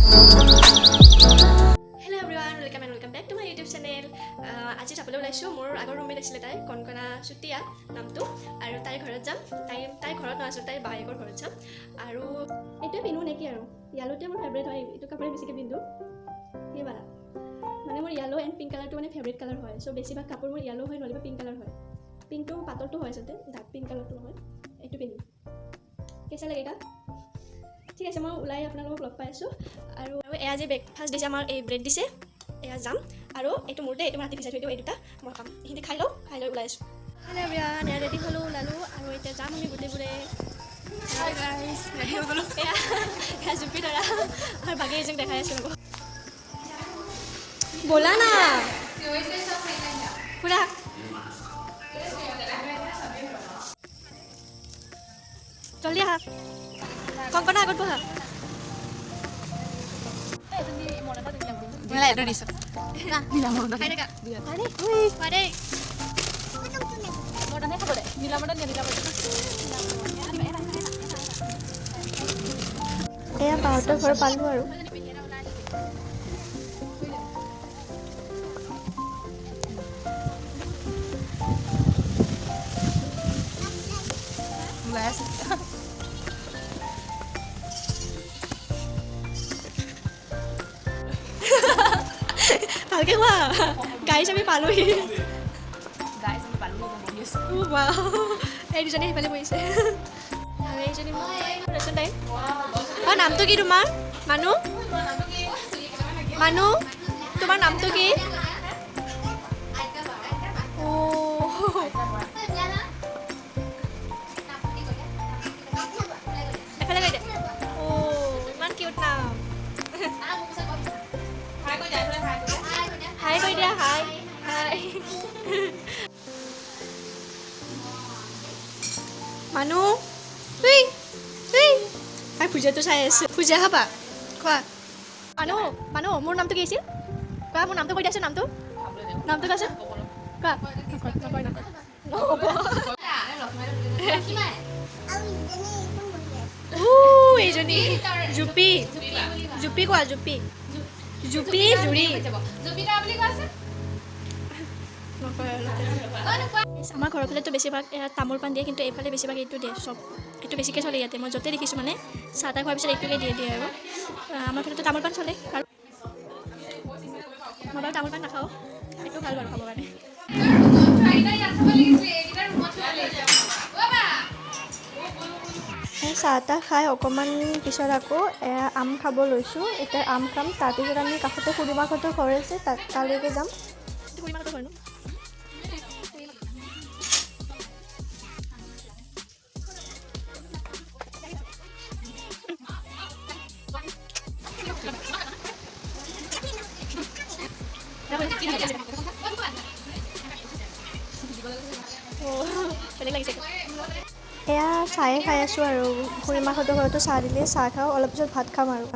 Hello everyone, welcome back to my YouTube channel. আজি যাবলৈ ওলাইছোঁ মোৰ আগৰ ৰুমমেট আছিলে তাই কনকনা চুতীয়া নামটো আৰু তাইৰ ঘৰত যাম তাইৰ ঘৰত নাযাওঁ তাইৰ বায়েকৰ ঘৰত যাম আৰু এইটোৱে পিন্ধো নেকি আৰু য়েলোটোৱে মোৰ ফেভৰেট হয় এইটো কাপোৰে বেছিকৈ পিন্ধো কি বাৰা মানে মোৰ য়েলো এণ্ড পিংক কালাৰটো মানে ফেভৰেট কালাৰ হয় চ' বেছিভাগ কাপোৰ মোৰ য়েলো হয় নহ'লে পিংক কালাৰ হয় পিংকটো পাতলটো হয় আচলতে ডাৰ্ক পিংক কালাৰটো নহয় এইটো পিন্ধিম কেঁচা লাগে এটা ঠিক আছে মই ওলাই আপোনালোকক লগ পাই আছোঁ আৰু এয়া যে ব্ৰেকফাষ্ট দিছে আমাৰ এই ব্ৰেড দিছে এয়া যাম আৰু এইটো মোৰ দেই এইটো ৰাতি ভিজাই থৈ দিওঁ এই দুটা মই খাম এইখিনি খাই লৈ ওলাই আছোঁ হেল্ল' এভৰিৱান এয়া ৰেডি হ'লোঁ ওলালোঁ আৰু এতিয়া যাম আমি গোটেইবোৰে ৰেডি হৈ গ'লোঁ এয়া জুপি ধৰা আৰু বাকী এজনীক দেখাই আছোঁ ৰ'ব ব'লা না পুৰা জলদি আহা কংকনা আগত বহা Nilai itu diso. Nah, dilamar udah. Ada kak? Ada. Ada. Modalnya apa deh? Dilamar dan dilamar. এয়া পাওঁতে ঘৰ পালোঁ আৰু Belas. ভালকৈ কোৱা গাড়ী আমি পালোহি Guys, ini palu mau bius. এই দুজনী সেইফালে বহিছে আৰু এইজনী ৰেচন টাইম অঁ নামটো কি তোমাৰ মানুহ তোমাৰ নামটো কি এফালে গৈ দে ইমান কিউট নাম হাই কৈ দিয়া হাই মানুহ আৰু পূজাটো চাই আছোঁ পূজা খাবা খোৱা মানুহ মোৰ নামটো কি আছিল কোৱা মোৰ নামটো কৈ দিয়াচোন নামটো কোৱাচোন কোৱা এইজনী জুপি কোৱা জুপি জুৰি আমাৰ ঘৰৰ ফালেতো বেছিভাগ তামোল পাণ দিয়ে কিন্তু এইফালে বেছিভাগ এইটো দিয়ে চব এইটো বেছিকৈ চলে ইয়াতে মই য'তে দেখিছোঁ মানে চাহ তাহ খোৱাৰ পিছত এইটোকে দিয়ে আৰু আমাৰ ফালেতো তামোল পাণ চলে আৰু মই বাৰু তামোল পাণ নাখাওঁ এইটো ভাল বাৰু খাবৰ কাৰণে চাহ তাহ খাই অকণমান পিছত আকৌ আম খাব লৈছোঁ এতিয়া আম খাম তাৰপিছত আমি কাষতে খুৰীমাহঁতৰ ঘৰ আছে তালৈকে যাম খুৰীমাহঁতৰ ঘৰ ন বেলেগ লাগিছে এয়া চাহে খাই আছোঁ আৰু খুৰীমাহঁতৰ ঘৰতো চাহ দিলে চাহ খাওঁ অলপ পিছত ভাত খাম আৰু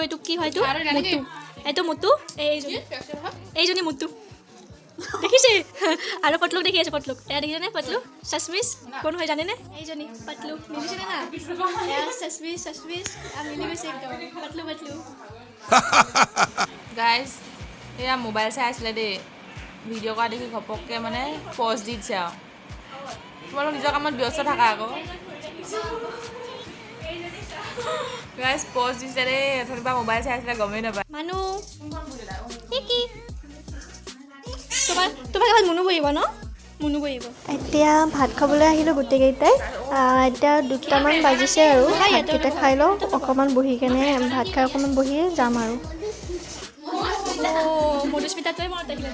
এইটো কি হয় এইটো মুটু এইজনী মুটু দেখিছে আৰু পটলুক দেখি আছে পটলুক এয়া দেখিছেনে পটলু চচমিচ কোন হয় জানেনে এইজনী পটলু মিলিছেনে না এয়া চচমিচ মিলি গৈছে একদম পটলু Guys, এয়া মোবাইল চাই আছিলে দেই ভিডিঅ' কৰা দেখি ঘপককৈ মানে পজ দি দিছে আৰু তোমালোক নিজৰ কামত ব্যস্ত থাকা আকৌ গাইজ পজ দিছে দেই অথনিবা মোবাইল চাই আছিলে গমেই নাপায় মানুহ কি তোমাৰ ঘৰত মুনু বহিব ন মুনু বহিব এতিয়া ভাত খাবলৈ আহিলোঁ গোটেইকেইটাই এতিয়া 2টামান বাজিছে আৰু ভাতকেইটা খাই লওঁ অকণমান বহি কেনে ভাত খাই অকণমান বহি যাম আৰু মধুস্মিতাটোৱে মনত আহিলে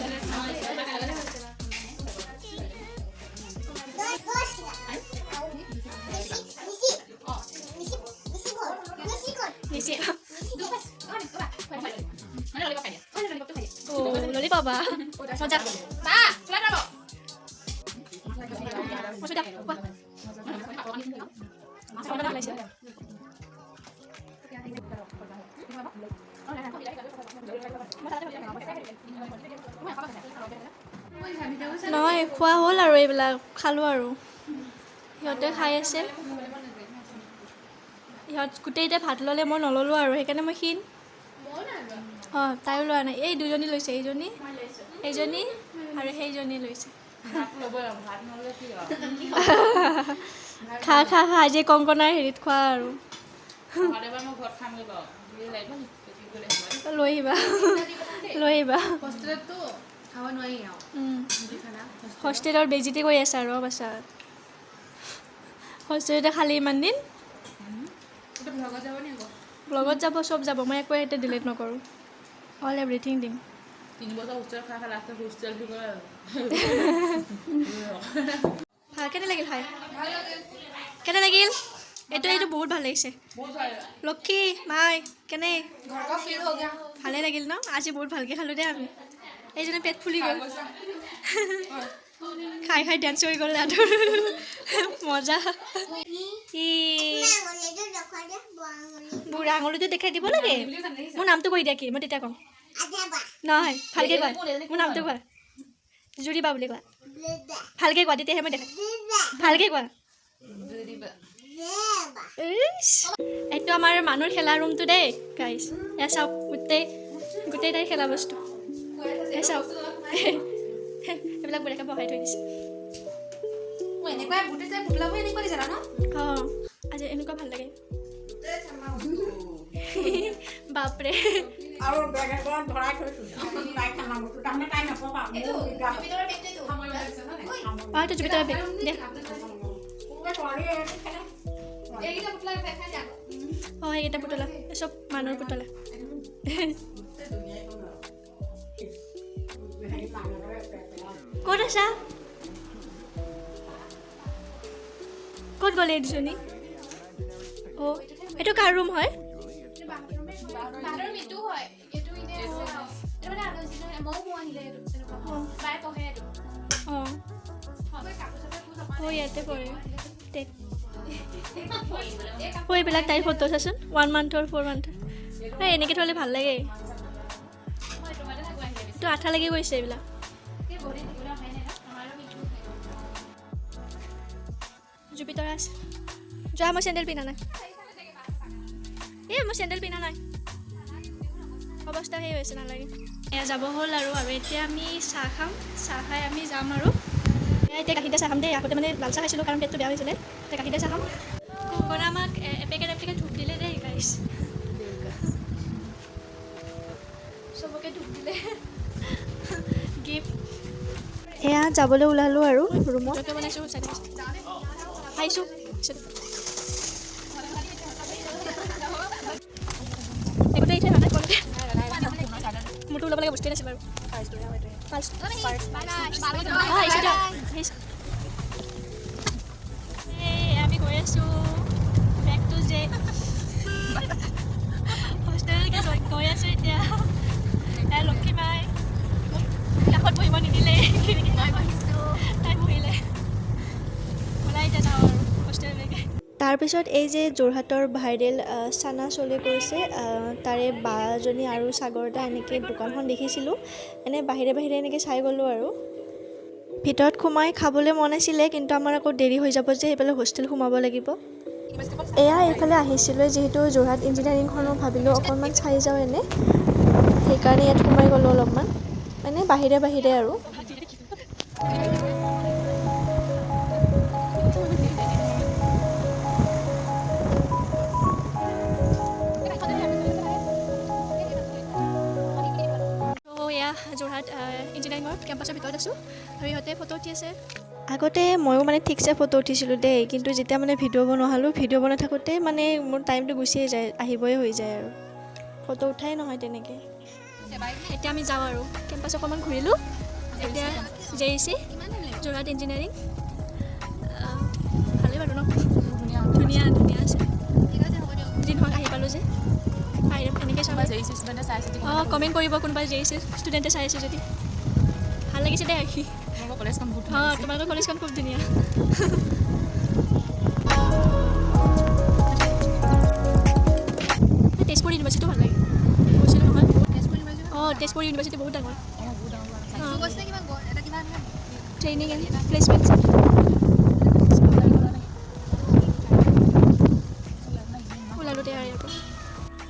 ললিপপ মজা নহয় খোৱা হ'ল আৰু এইবিলাক খালোঁ আৰু সিহঁতে খাই আছে ইহঁত গোটেইটা ভাত ল'লে মই নল'লোঁ আৰু সেইকাৰণে মই ক্ষীণ অঁ তাইও লোৱা নাই এই দুজনী লৈছে এইজনী আৰু সেইজনী লৈছে খা আজি কংকনাৰ হেৰিত খোৱা আৰু লৈ আহিবা হোষ্টেলৰ বেজিতে কৰি আছে আৰু পাছত হোষ্টেলতে খালি ইমান দিন ব্লগত যাব চব যাব মই একোৱে এতিয়া ডিলিট নকৰোঁ অল এভৰিথিং দিম 3 বছৰ হোষ্টেল খাই লাষ্টত হোষ্টেল দিব আৰু ভাল কেনে লাগিল খাই কেনে লাগিল এইটো বহুত ভাল লাগিছে লক্ষী মাই কেনে ভালেই লাগিল ন আজি বহুত ভালকৈ খালোঁ দে আমি এইজনে পেট ফুলি গ'ল খাই ডেন্স কৰি গ'ল আৰু মজা বুঢ়া আঙুলিটো দেখাই দিব লাগে মোৰ নামটো কৈ দিয়া কি মই তেতিয়া ক'ম নহয় ভালকৈ কোৱা মোৰ নামটো কোৱা জুৰি বা বুলি কোৱা ভালকৈ কোৱা তেতিয়াহে মই দেখাম ভালকৈ কোৱা এইটো আমাৰ মানুহৰ খেলা ৰুমটো দেই গাইজ এয়া চাওক গোটেই তাই খেলা বস্তু এয়া চাওক এইবিলাক বেলেগে বহাই থৈ দিছে অঁ আজি এনেকুৱা ভাল লাগে বাপৰে এইটো জুপিটাৰ বেগ দে অঁ সেইকেইটা পুতলা চব মানুহৰ পুতলা ক'ত আছা ক'ত গ'লে দুজনী অঁ এইটো কাৰ ৰুম হয় অঁ ইয়াতে পৰে এইবিলাক তাইৰ ফটো চাচোন 1 মান্থৰ 4 মান্থৰ এনেকৈ থ'লে ভাল লাগে এইটো আঠা লাগি গৈছে এইবিলাক জুপিটাৰ আছে যোৱা মই চেণ্ডেল পিন্ধা নাই মই চেণ্ডেল পিন্ধা নাই অৱস্থা সেই হৈছে নালাগে এয়া যাব হ'ল আৰু এতিয়া আমি চাহ খাম চাহ খাই আমি যাম আৰু এতিয়া গাখীৰতে চাহ খাম দেই আগতে মানে লাল চাহ খাইছিলোঁ কাৰণ পেটটো বেয়া হৈছিলে এতিয়া গাখীৰতে চাহ খাম কংকনা আমাক এপেকেট ধূপ দিলে দেই গাইছ চবকে ধূপ দিলে গিফ্ট এয়া যাবলৈ ওলালোঁ আৰু ৰুমত বনাইছোঁ খাইছোঁ একোটা ইঠাই নাথাক মোৰতো ওলাব লাগে বস্তুৱে নাছিল বাৰু আমি গৈ আছোঁ বেগটো যে হোষ্টেললৈকে গৈ আছোঁ এতিয়া লক্ষী মাই কাষত বহিব নিদিলে তাই বহিলে ওলাই এতিয়া যাওঁ আৰু হোষ্টেললৈকে তাৰপিছত এই যে যোৰহাটৰ ভাইৰেল চানা চলে কৰিছে তাৰে বাজনী আৰু সাগৰদা এনেকৈ দোকানখন দেখিছিলোঁ এনে বাহিৰে এনেকৈ চাই গ'লোঁ আৰু ভিতৰত সোমাই খাবলৈ মন আছিলে কিন্তু আমাৰ আকৌ দেৰি হৈ যাব যে সেইফালে হোষ্টেল সোমাব লাগিব এয়া এইফালে আহিছিলোঁ যিহেতু যোৰহাট ইঞ্জিনিয়াৰিংখনো ভাবিলোঁ অকণমান চাই যাওঁ এনে সেইকাৰণে ইয়াত সোমাই গ'লোঁ অলপমান মানে বাহিৰে আৰু যোৰহাট ইঞ্জিনিয়াৰিঙৰ কেম্পাছৰ ভিতৰত আছোঁ আৰু ইহঁতে ফটো উঠি আছে আগতে ময়ো মানে ঠিকছে ফটো উঠিছিলোঁ দেই কিন্তু যেতিয়া মানে ভিডিঅ' বনোৱা হ'লোঁ ভিডিঅ' বনাই থাকোঁতে মানে মোৰ টাইমটো গুচিয়ে যায় আহিবই হৈ যায় আৰু ফটো উঠাই নহয় তেনেকৈ এতিয়া আমি যাওঁ আৰু কেম্পাছ অকণমান ঘূৰিলোঁ এতিয়া JEC যোৰহাট ইঞ্জিনিয়াৰিং ভালেই বাৰু ন ধুনীয়া আছে দিনখন আহি পালোঁ যে এনেকৈ চাব অঁ কমেণ্ট কৰিব কোনোবা JEC ষ্টুডেণ্টে চাই আছে যদি ভাল লাগিছে দেই আহি অঁ তোমালোকৰ কলেজখন খুব ধুনীয়া তেজপুৰ ইউনিভাৰ্চিটিও ভাল লাগে গৈছিলোঁ নহয় অঁ তেজপুৰ ইউনিভাৰ্চিটি বহুত ডাঙৰ ট্ৰেইনিং এণ্ড প্লেচমেণ্ট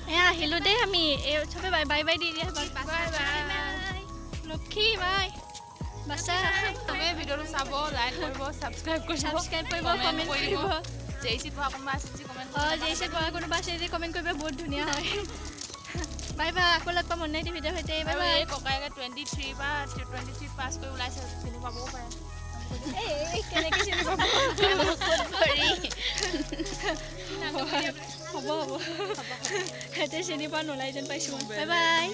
এয়া আহিলোঁ দেই আমি এই চবে বাই বাই বাই দি দিয়া বাই বাই লক্ষী বাই বাচ্চা চবে ভিডিঅ'টো চাব লাইক কৰিব ছাবস্ক্ৰাইব কৰিব কমেণ্ট কৰিব জেইচিত পোৱা কোনোবা আছে যদি কমেণ্ট জেইচিত পোৱা কোনোবা আছে যদি কমেণ্ট কৰিব বহুত ধুনীয়া হয় বাই বাই আকৌ লগ পাম অন্য এটি ভিডিঅ' সৈতে বাই বাই এই ককায়েকে 23 বা 23 পাছ কৰি ওলাইছে চিনি পাবও পাৰে কেনেকৈ চিনি পাব হ'ব সিহঁতে চিনি পোৱা নোলাই যেন পাইছোঁ বাই বাই